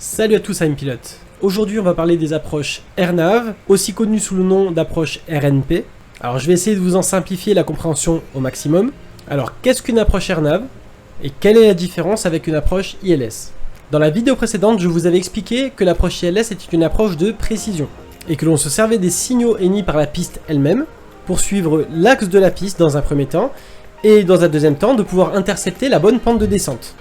Salut à tous, I'm Pilote. Aujourd'hui on va parler des approches RNAV, aussi connues sous le nom d'approche RNP. Alors je vais essayer de vous en simplifier la compréhension au maximum. Alors qu'est-ce qu'une approche RNAV et quelle est la différence avec une approche ILS? Dans la vidéo précédente, je vous avais expliqué que l'approche ILS était une approche de précision et que l'on se servait des signaux émis par la piste elle-même pour suivre l'axe de la piste dans un premier temps et dans un deuxième temps de pouvoir intercepter la bonne pente de descente.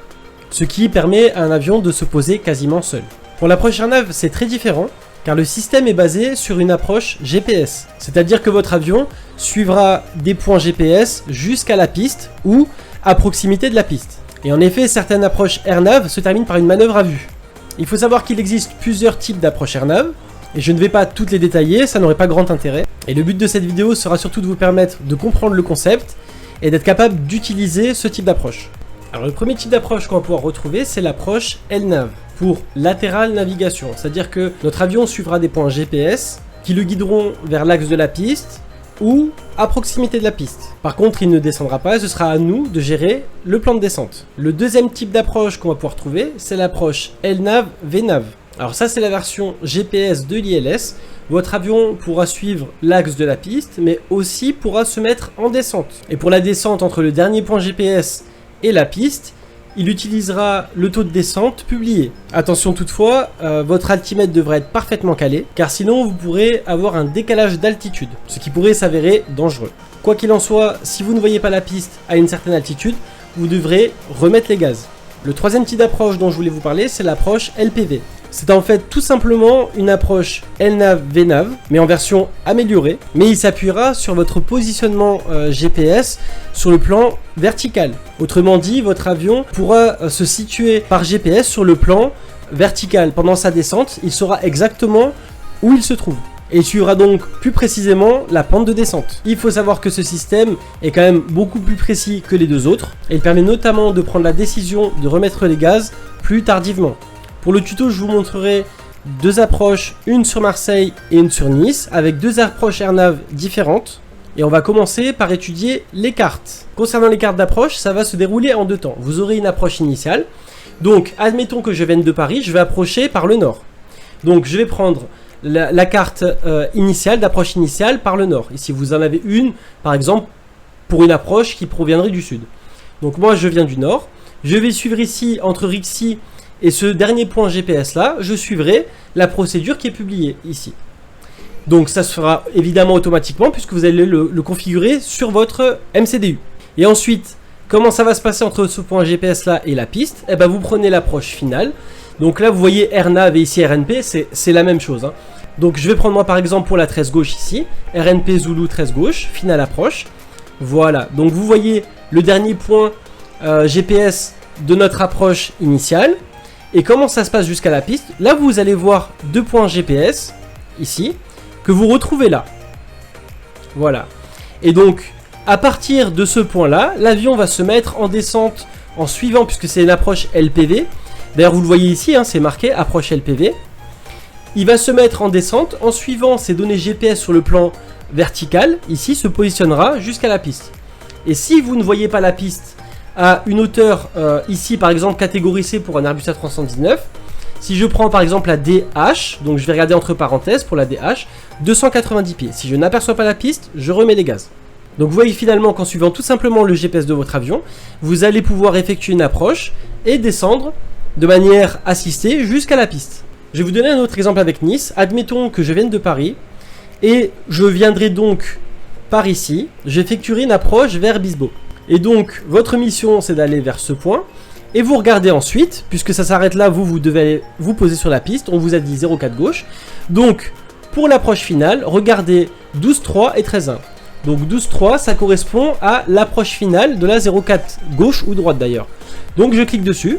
Ce qui permet à un avion de se poser quasiment seul. Pour l'approche RNAV, c'est très différent, car le système est basé sur une approche GPS. C'est-à-dire que votre avion suivra des points GPS jusqu'à la piste ou à proximité de la piste. Et en effet, certaines approches RNAV se terminent par une manœuvre à vue. Il faut savoir qu'il existe plusieurs types d'approches RNAV, et je ne vais pas toutes les détailler, ça n'aurait pas grand intérêt. Et le but de cette vidéo sera surtout de vous permettre de comprendre le concept et d'être capable d'utiliser ce type d'approche. Alors le premier type d'approche qu'on va pouvoir retrouver, c'est l'approche LNAV, pour Lateral Navigation. C'est-à-dire que notre avion suivra des points GPS qui le guideront vers l'axe de la piste ou à proximité de la piste. Par contre, il ne descendra pas, ce sera à nous de gérer le plan de descente. Le deuxième type d'approche qu'on va pouvoir trouver, c'est l'approche LNAV-VNAV. Alors ça, c'est la version GPS de l'ILS. Votre avion pourra suivre l'axe de la piste, mais aussi pourra se mettre en descente. Et pour la descente entre le dernier point GPS et la piste, il utilisera le taux de descente publié. Attention toutefois, votre altimètre devrait être parfaitement calé, car sinon vous pourrez avoir un décalage d'altitude, ce qui pourrait s'avérer dangereux. Quoi qu'il en soit, si vous ne voyez pas la piste à une certaine altitude, vous devrez remettre les gaz. Le troisième type d'approche dont je voulais vous parler, c'est l'approche LPV. C'est en fait tout simplement une approche LNAV-VNAV, mais en version améliorée, mais il s'appuiera sur votre positionnement GPS sur le plan vertical. Autrement dit, votre avion pourra se situer par GPS sur le plan vertical. Pendant sa descente, il saura exactement où il se trouve. Et il suivra donc plus précisément la pente de descente. Il faut savoir que ce système est quand même beaucoup plus précis que les deux autres, et il permet notamment de prendre la décision de remettre les gaz plus tardivement. Pour le tuto, je vous montrerai deux approches, une sur Marseille et une sur Nice, avec deux approches RNAV différentes. Et on va commencer par étudier les cartes. Concernant les cartes d'approche, ça va se dérouler en deux temps. Vous aurez une approche initiale. Donc, admettons que je vienne de Paris, je vais approcher par le nord. Donc, je vais prendre la carte initiale, d'approche initiale par le nord. Ici, vous en avez une, par exemple, pour une approche qui proviendrait du sud. Donc, moi, je viens du nord. Je vais suivre ici, entre Rixy et ce dernier point GPS là, je suivrai la procédure qui est publiée ici. Donc ça se fera évidemment automatiquement puisque vous allez le configurer sur votre MCDU. Et ensuite, comment ça va se passer entre ce point GPS là et la piste? Eh ben vous prenez l'approche finale. Donc là vous voyez RNAV et ici RNP, c'est la même chose. Donc je vais prendre moi par exemple pour la 13 gauche ici, RNP Zulu 13 gauche, finale approche. Voilà, donc vous voyez le dernier point GPS de notre approche initiale. Et comment ça se passe jusqu'à la piste? Là, vous allez voir deux points GPS, ici, que vous retrouvez là. Voilà. Et donc, à partir de ce point-là, l'avion va se mettre en descente en suivant, puisque c'est une approche LPV. D'ailleurs, vous le voyez ici, c'est marqué approche LPV. Il va se mettre en descente en suivant ces données GPS sur le plan vertical. Ici, se positionnera jusqu'à la piste. Et si vous ne voyez pas la piste à une hauteur, ici par exemple catégorie C pour un Airbus A319, si je prends par exemple la DH, donc je vais regarder entre parenthèses pour la DH, 290 pieds. Si je n'aperçois pas la piste, je remets les gaz. Donc vous voyez finalement qu'en suivant tout simplement le GPS de votre avion, vous allez pouvoir effectuer une approche et descendre de manière assistée jusqu'à la piste. Je vais vous donner un autre exemple avec Nice. Admettons que je vienne de Paris et je viendrai donc par ici, j'effectuerai une approche vers Bisbo. Et donc, votre mission, c'est d'aller vers ce point. Et vous regardez ensuite, puisque ça s'arrête là, vous devez aller vous poser sur la piste. On vous a dit 0,4 gauche. Donc, pour l'approche finale, regardez 12,3 et 13,1. Donc, 12,3, ça correspond à l'approche finale de la 0,4 gauche ou droite d'ailleurs. Donc, je clique dessus.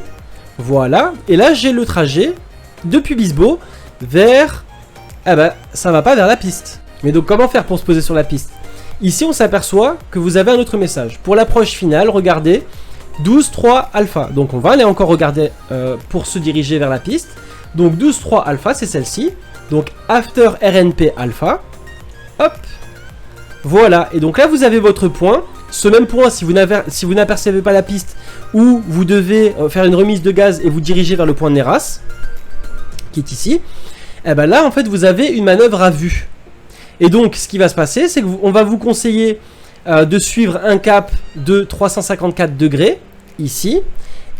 Voilà. Et là, j'ai le trajet depuis Bisbo vers... Ah bah, ça va pas vers la piste. Mais donc, comment faire pour se poser sur la piste? Ici, on s'aperçoit que vous avez un autre message. Pour l'approche finale, regardez 12,3 alpha. Donc, on va aller encore regarder pour se diriger vers la piste. Donc, 12,3 alpha, c'est celle-ci. Donc, after RNP alpha. Hop. Voilà. Et donc là, vous avez votre point. Ce même point, si vous n'apercevez pas la piste, où vous devez faire une remise de gaz et vous diriger vers le point de Néras. qui est ici, et ben là en fait vous avez une manœuvre à vue. Et donc ce qui va se passer, c'est qu'on va vous conseiller de suivre un cap de 354 degrés ici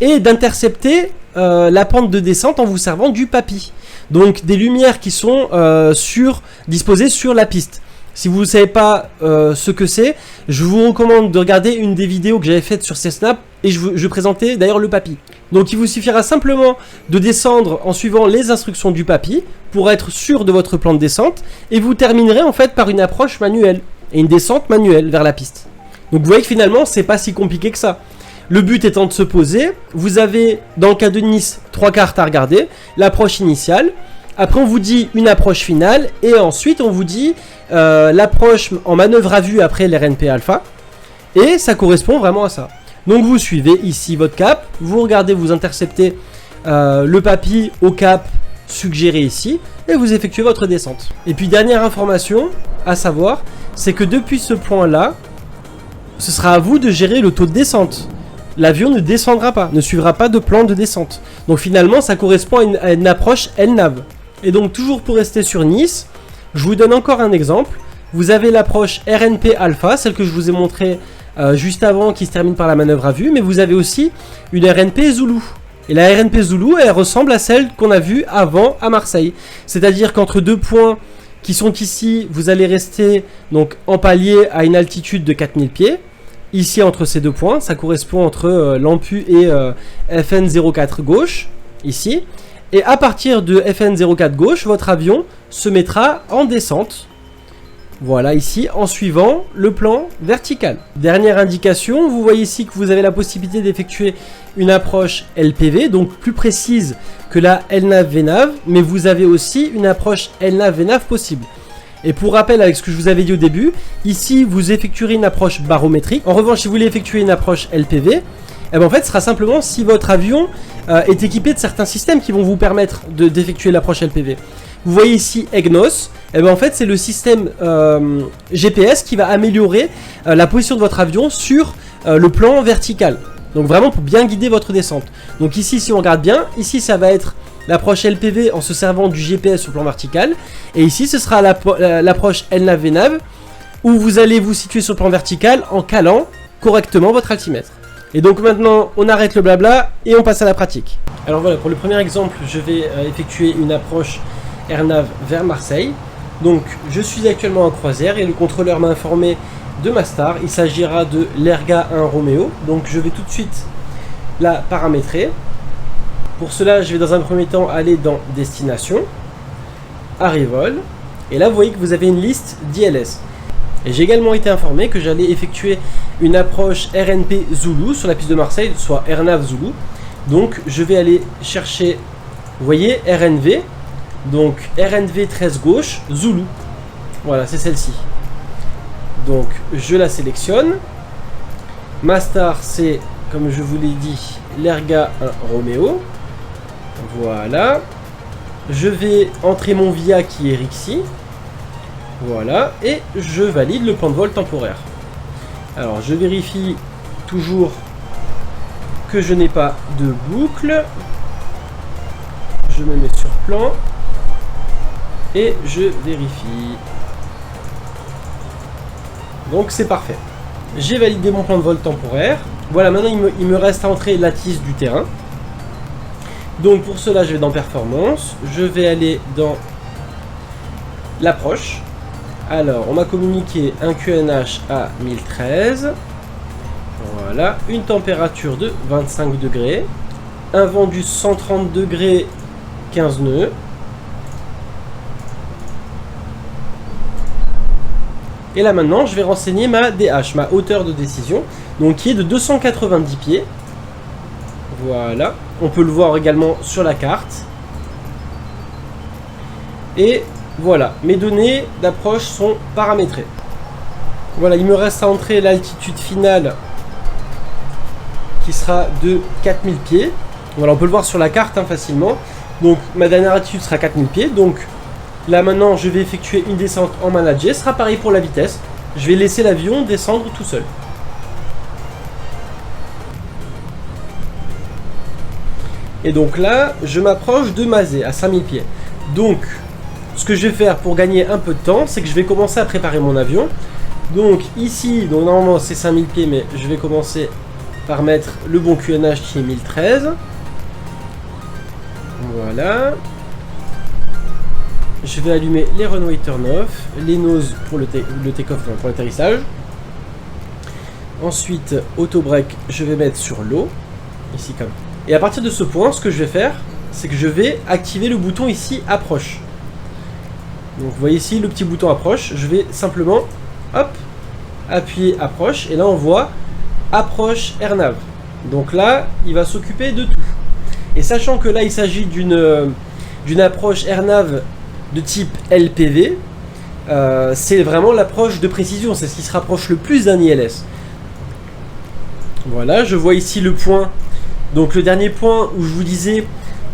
et d'intercepter la pente de descente en vous servant du PAPI. Donc des lumières qui sont disposées sur la piste. Si vous ne savez pas ce que c'est, je vous recommande de regarder une des vidéos que j'avais faites sur Cessna et je présentais d'ailleurs le PAPI. Donc il vous suffira simplement de descendre en suivant les instructions du PAPI pour être sûr de votre plan de descente et vous terminerez en fait par une approche manuelle et une descente manuelle vers la piste. Donc vous voyez que finalement c'est pas si compliqué que ça. Le but étant de se poser, vous avez dans le cas de Nice 3 cartes à regarder, l'approche initiale, après on vous dit une approche finale et ensuite on vous dit l'approche en manœuvre à vue après l'RNP alpha et ça correspond vraiment à ça. Donc vous suivez ici votre cap, vous regardez, vous interceptez le PAPI au cap suggéré ici et vous effectuez votre descente. Et puis dernière information à savoir, c'est que depuis ce point là, ce sera à vous de gérer le taux de descente. L'avion ne descendra pas, ne suivra pas de plan de descente. Donc finalement ça correspond à une approche LNAV. Et donc toujours pour rester sur Nice, je vous donne encore un exemple. Vous avez l'approche RNP alpha, celle que je vous ai montrée juste avant, qui se termine par la manœuvre à vue, mais vous avez aussi une RNP Zulu. Et la RNP Zulu, elle ressemble à celle qu'on a vue avant à Marseille. C'est-à-dire qu'entre deux points qui sont ici, vous allez rester donc en palier à une altitude de 4000 pieds. Ici, entre ces deux points, ça correspond entre l'AMPU et FN04 gauche, ici. Et à partir de FN04 gauche, votre avion se mettra en descente. Voilà, ici, en suivant le plan vertical. Dernière indication, vous voyez ici que vous avez la possibilité d'effectuer une approche LPV, donc plus précise que la LNAV-VNAV, mais vous avez aussi une approche LNAV-VNAV possible. Et pour rappel avec ce que je vous avais dit au début, ici vous effectuerez une approche barométrique. En revanche, si vous voulez effectuer une approche LPV, eh ben en fait ce sera simplement si votre avion est équipé de certains systèmes qui vont vous permettre d'effectuer l'approche LPV. Vous voyez ici EGNOS, eh ben en fait c'est le système GPS qui va améliorer la position de votre avion sur le plan vertical. Donc vraiment pour bien guider votre descente. Donc ici si on regarde bien, ici ça va être l'approche LPV en se servant du GPS sur le plan vertical. Et ici, ce sera l'approche LNAV-VNAV où vous allez vous situer sur le plan vertical en calant correctement votre altimètre. Et donc maintenant, on arrête le blabla et on passe à la pratique. Alors voilà, pour le premier exemple, je vais effectuer une approche AirNav vers Marseille. Donc, je suis actuellement en croisière et le contrôleur m'a informé de ma star. Il s'agira de l'Erga 1 Romeo. Donc, je vais tout de suite la paramétrer. Pour cela, je vais dans un premier temps aller dans Destination, Arrival, et là vous voyez que vous avez une liste d'ILS. Et j'ai également été informé que j'allais effectuer une approche RNP Zulu sur la piste de Marseille, soit AirNav Zulu. Donc je vais aller chercher, vous voyez, RNV, donc RNV 13 gauche, Zulu. Voilà, c'est celle-ci. Donc je la sélectionne. Ma star c'est, comme je vous l'ai dit, l'Erga 1 Romeo. Voilà, je vais entrer mon VIA qui est Rixi. Voilà, et je valide le plan de vol temporaire. Alors, je vérifie toujours que je n'ai pas de boucle. Je me mets sur plan et je vérifie. Donc, c'est parfait. J'ai validé mon plan de vol temporaire. Voilà, maintenant il me reste à entrer la tisse du terrain. Donc pour cela, je vais dans Performance, je vais aller dans l'approche. Alors, on m'a communiqué un QNH à 1013. Voilà, une température de 25 degrés. Un vent du 130 degrés, 15 nœuds. Et là maintenant, je vais renseigner ma DH, ma hauteur de décision, donc qui est de 290 pieds. Voilà, on peut le voir également sur la carte. Et voilà, mes données d'approche sont paramétrées. Voilà, il me reste à entrer l'altitude finale qui sera de 4000 pieds. Voilà, on peut le voir sur la carte facilement. Donc ma dernière altitude sera 4000 pieds. Donc là maintenant, je vais effectuer une descente en manager. Ce sera pareil pour la vitesse. Je vais laisser l'avion descendre tout seul. Et donc là, je m'approche de Mazé à 5000 pieds. Donc, ce que je vais faire pour gagner un peu de temps, c'est que je vais commencer à préparer mon avion. Donc ici, donc normalement c'est 5000 pieds, mais je vais commencer par mettre le bon QNH qui est 1013. Voilà. Je vais allumer les runway turn-off, les noses pour le take-off, pour l'atterrissage. Ensuite, auto-break, je vais mettre sur l'eau, ici comme. Et à partir de ce point, ce que je vais faire, c'est que je vais activer le bouton ici, approche. Donc vous voyez ici le petit bouton approche, je vais simplement, hop, appuyer approche, et là on voit approche AirNav. Donc là, il va s'occuper de tout. Et sachant que là, il s'agit d'une approche AirNav de type LPV, c'est vraiment l'approche de précision, c'est ce qui se rapproche le plus d'un ILS. Voilà, je vois ici le point, donc le dernier point où je vous disais,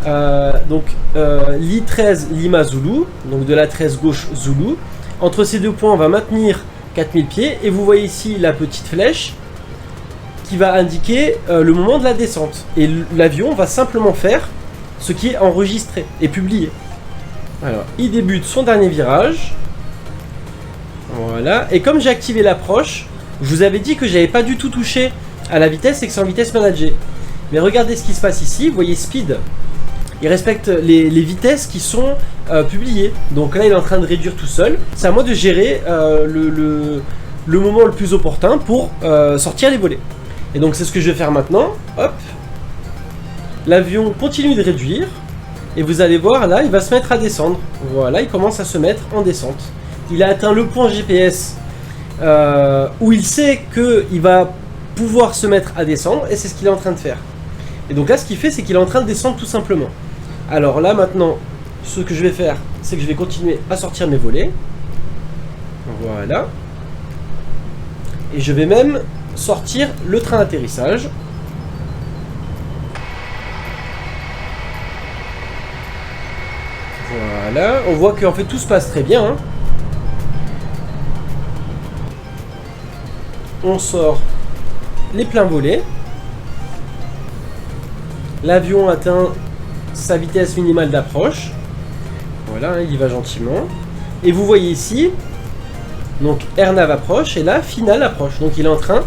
Li-13 Lima Zulu, donc de la 13 gauche Zulu. Entre ces deux points, on va maintenir 4000 pieds, et vous voyez ici la petite flèche qui va indiquer le moment de la descente. Et l'avion va simplement faire ce qui est enregistré et publié. Alors, il débute son dernier virage. Voilà. Et comme j'ai activé l'approche, je vous avais dit que j'avais pas du tout touché à la vitesse et que c'est en vitesse managée. Mais regardez ce qui se passe ici. Vous voyez speed. Il respecte les vitesses qui sont publiées. Donc là, il est en train de réduire tout seul. C'est à moi de gérer le moment le plus opportun pour sortir les volets. Et donc c'est ce que je vais faire maintenant. Hop. L'avion continue de réduire. Et vous allez voir, là, il va se mettre à descendre. Voilà, il commence à se mettre en descente. Il a atteint le point GPS où il sait qu'il va pouvoir se mettre à descendre. Et c'est ce qu'il est en train de faire. Et donc là, ce qu'il fait, c'est qu'il est en train de descendre tout simplement. Alors là, maintenant, ce que je vais faire, c'est que je vais continuer à sortir mes volets. Voilà. Et je vais même sortir le train d'atterrissage. Voilà, on voit qu'en fait tout se passe très bien. Hein. On sort les pleins volets. L'avion atteint sa vitesse minimale d'approche. Voilà, il y va gentiment. Et vous voyez ici, donc AirNav approche et là, finale approche. Donc il est en train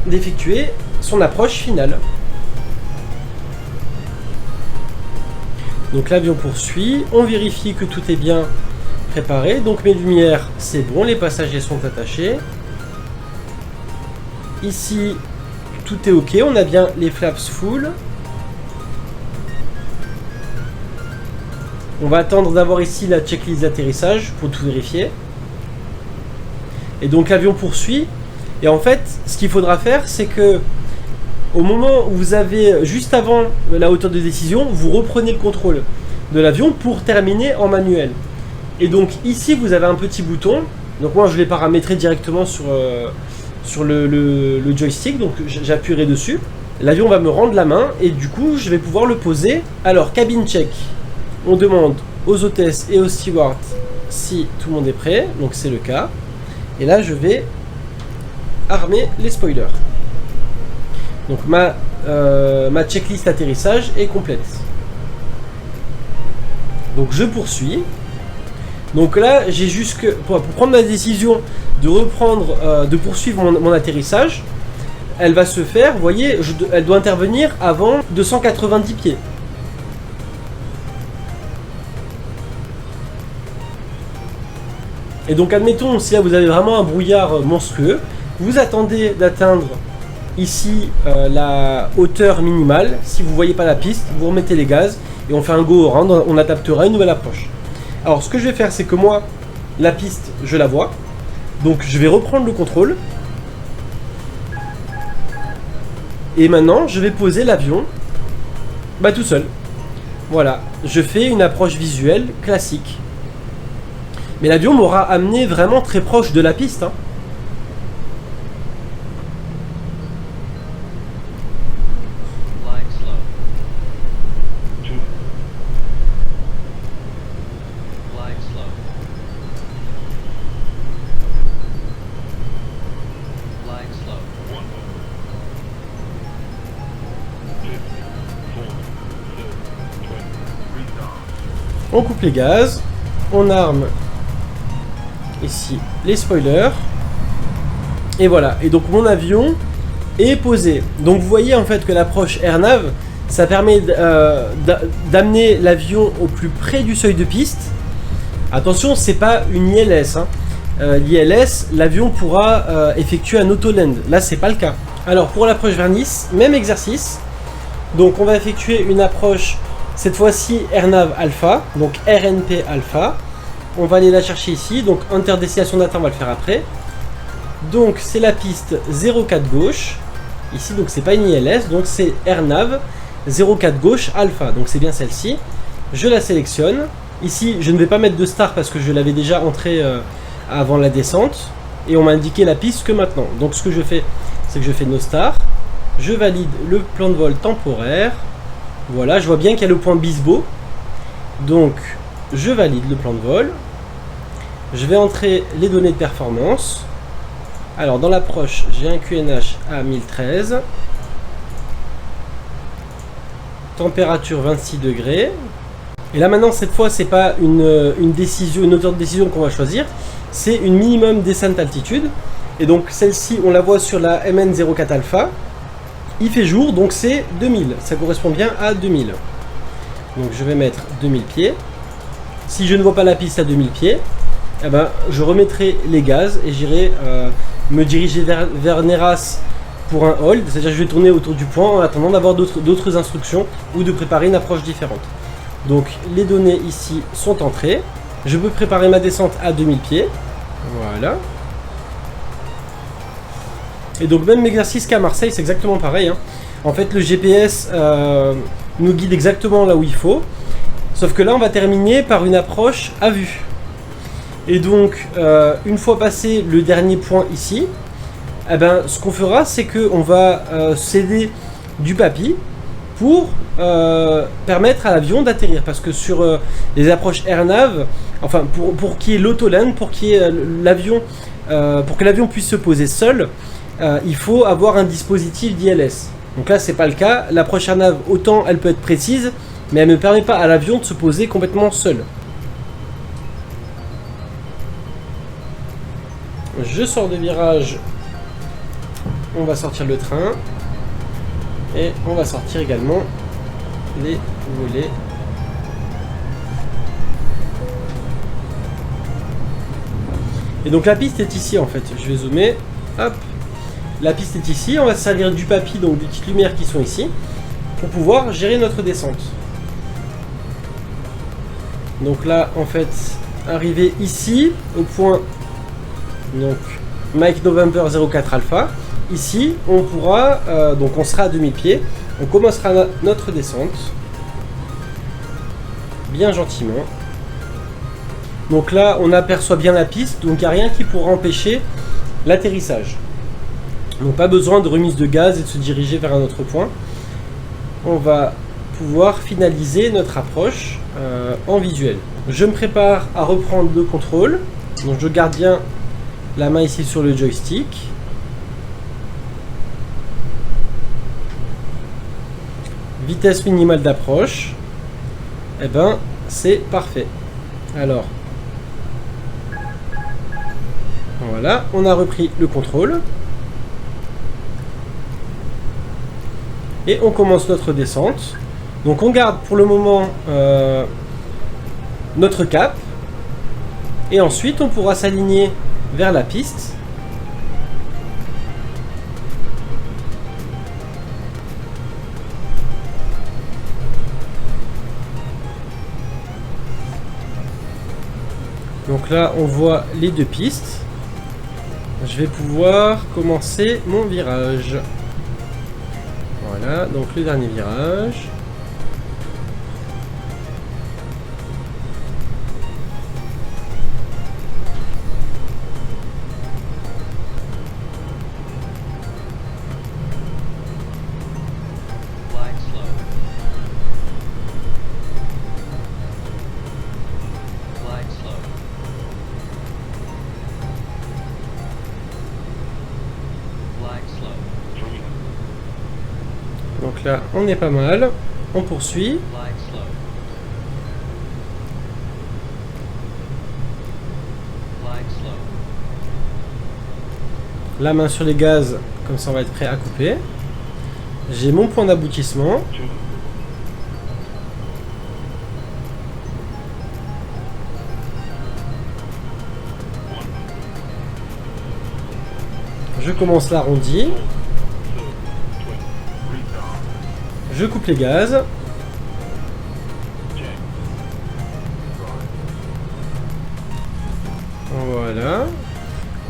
d'effectuer son approche finale. Donc l'avion poursuit, on vérifie que tout est bien préparé. Donc mes lumières, c'est bon, les passagers sont attachés. Ici, tout est ok, on a bien les flaps full. On va attendre d'avoir ici la checklist d'atterrissage pour tout vérifier. Et donc l'avion poursuit. Et en fait, ce qu'il faudra faire, c'est que au moment où vous avez, juste avant la hauteur de décision, vous reprenez le contrôle de l'avion pour terminer en manuel. Et donc ici, vous avez un petit bouton. Donc moi, je l'ai paramétré directement sur le joystick. Donc j'appuierai dessus. L'avion va me rendre la main et du coup, je vais pouvoir le poser. Alors, cabine check. On demande aux hôtesses et aux stewards si tout le monde est prêt. Donc c'est le cas. Et là, je vais armer les spoilers. Donc ma checklist atterrissage est complète. Donc je poursuis. Donc là, j'ai juste que pour prendre ma décision de reprendre, de poursuivre mon atterrissage, elle va se faire, vous voyez, elle doit intervenir avant 290 pieds. Et donc admettons, si là vous avez vraiment un brouillard monstrueux, vous attendez d'atteindre ici la hauteur minimale. Si vous ne voyez pas la piste, vous remettez les gaz et on fait un go around, on adaptera une nouvelle approche. Alors ce que je vais faire, c'est que moi, la piste, je la vois. Donc je vais reprendre le contrôle. Et maintenant, je vais poser l'avion tout seul. Voilà, je fais une approche visuelle classique. Mais l'avion m'aura amené vraiment très proche de la piste. Hein. On coupe les gaz, on arme ici les spoilers, et voilà. Et donc mon avion est posé. Donc vous voyez en fait que l'approche AirNav, ça permet d'amener l'avion au plus près du seuil de piste. Attention, c'est pas une ILS, hein. L'ILS, l'avion pourra effectuer un auto-land. Là, c'est pas le cas. Alors pour l'approche vers Nice, même exercice. Donc on va effectuer une approche, cette fois-ci AirNav Alpha, donc RNP Alpha. On va aller la chercher ici, donc interdestination data, on va le faire après. Donc c'est la piste 04 gauche, ici, donc c'est pas une ILS, donc c'est AirNav 04 gauche Alpha, donc c'est bien celle-ci. Je la sélectionne. Ici, je ne vais pas mettre de star parce que je l'avais déjà entrée avant la descente. Et on m'a indiqué la piste que maintenant. Donc ce que je fais, c'est que je fais no star. Je valide le plan de vol temporaire. Voilà, je vois bien qu'il y a le point Bisbo. Donc, je valide le plan de vol. Je vais entrer les données de performance. Alors, dans l'approche, j'ai un QNH à 1013. Température 26 degrés. Et là maintenant, cette fois, c'est pas une décision, une hauteur de décision qu'on va choisir. C'est une minimum descente altitude. Et donc, celle-ci, on la voit sur la MN04 Alpha. Il fait jour, donc c'est 2000. Ça correspond bien à 2000. Donc je vais mettre 2000 pieds. Si je ne vois pas la piste à 2000 pieds, eh ben, je remettrai les gaz et j'irai me diriger vers Neras pour un hold. C'est-à-dire que je vais tourner autour du point en attendant d'avoir d'autres instructions ou de préparer une approche différente. Donc les données ici sont entrées. Je peux préparer ma descente à 2000 pieds. Voilà. Et donc même exercice qu'à Marseille, c'est exactement pareil, hein. En fait, le GPS nous guide exactement là où il faut. Sauf que là, on va terminer par une approche à vue. Et donc, une fois passé le dernier point ici, eh ben, ce qu'on fera, c'est qu'on va céder du papy pour permettre à l'avion d'atterrir. Parce que sur les approches AirNav, enfin, pour qu'il y ait l'autoland, pour qu'il y ait l'avion, pour que l'avion puisse se poser seul, il faut avoir un dispositif d'ILS. Donc là, c'est pas le cas. L'approche AirNav, autant elle peut être précise, mais elle ne permet pas à l'avion de se poser complètement seul. Je sors de virage. On va sortir le train. Et on va sortir également les volets. Et donc la piste est ici en fait. Je vais zoomer. Hop. La piste est ici, on va se servir du papy, donc des petites lumières qui sont ici, pour pouvoir gérer notre descente. Donc là, en fait, arrivé ici, au point, donc, Mike November 04 Alpha, ici, on pourra, donc on sera à 2000 pieds, on commencera notre descente, bien gentiment. Donc là, on aperçoit bien la piste, donc il n'y a rien qui pourra empêcher l'atterrissage. Donc pas besoin de remise de gaz et de se diriger vers un autre point. On va pouvoir finaliser notre approche en visuel. Je me prépare à reprendre le contrôle. Donc je garde bien la main ici sur le joystick. Vitesse minimale d'approche. Et ben c'est parfait. Alors voilà, on a repris le contrôle. Et on commence notre descente. Donc on garde pour le moment notre cap. Et ensuite on pourra s'aligner vers la piste. Donc là on voit les deux pistes. Je vais pouvoir commencer mon virage. Voilà, donc le dernier virage. Donc là, on est pas mal. On poursuit. la main sur les gaz, comme ça on va être prêt à couper. J'ai mon point d'aboutissement. Je commence l'arrondi. Je coupe les gaz. Voilà.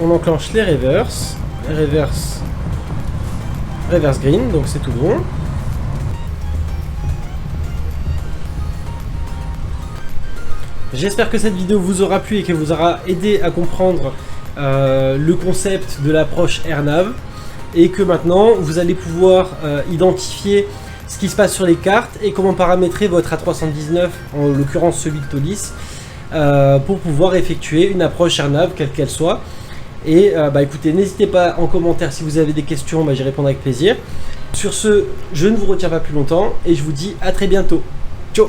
On enclenche les reverse. Reverse green, donc c'est tout bon. J'espère que cette vidéo vous aura plu et qu'elle vous aura aidé à comprendre le concept de l'approche AirNav, et que maintenant vous allez pouvoir identifier ce qui se passe sur les cartes et comment paramétrer votre A319, en l'occurrence celui de Tolis, pour pouvoir effectuer une approche AirNav quelle qu'elle soit. Et écoutez, n'hésitez pas en commentaire si vous avez des questions, j'y répondrai avec plaisir. Sur ce, je ne vous retiens pas plus longtemps et je vous dis à très bientôt. Ciao.